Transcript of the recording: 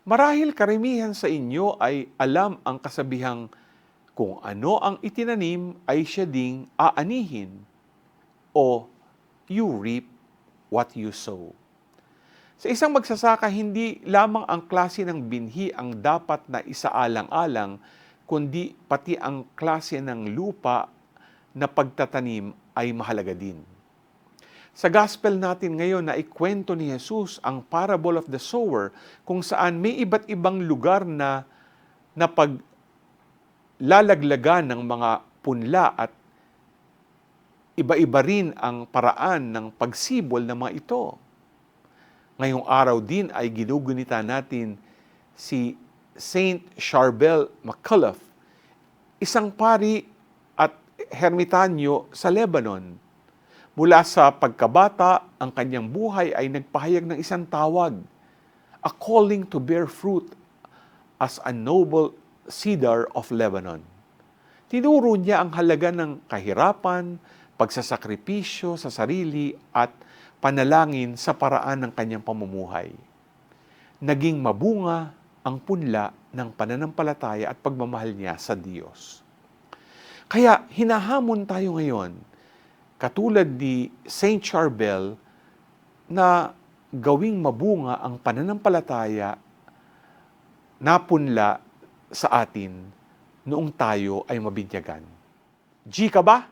Marahil karamihan sa inyo ay alam ang kasabihang kung ano ang itinanim ay siya ding aanihin o you reap what you sow. Sa isang magsasaka, hindi lamang ang klase ng binhi ang dapat na isaalang-alang, kundi pati ang klase ng lupa na pagtatanim ay mahalaga din. Sa gospel natin ngayon na ikwento ni Jesus ang parable of the sower, kung saan may iba't ibang lugar na napaglalaglagan ng mga punla at iba-iba rin ang paraan ng pagsibol ng mga ito. Ngayong araw din ay ginugunita natin si Saint Charbel Macauliffe, isang pari at hermitanyo sa Lebanon. Mula sa pagkabata, ang kanyang buhay ay nagpahayag ng isang tawag, a calling to bear fruit as a noble cedar of Lebanon. Tinuro niya ang halaga ng kahirapan, pagsasakripisyo sa sarili at panalangin sa paraan ng kanyang pamumuhay. Naging mabunga ang punla ng pananampalataya at pagmamahal niya sa Diyos. Kaya hinahamon tayo ngayon, katulad ni Saint Charbel, na gawing mabunga ang pananampalataya na punla sa atin noong tayo ay mabinyagan. G ka ba?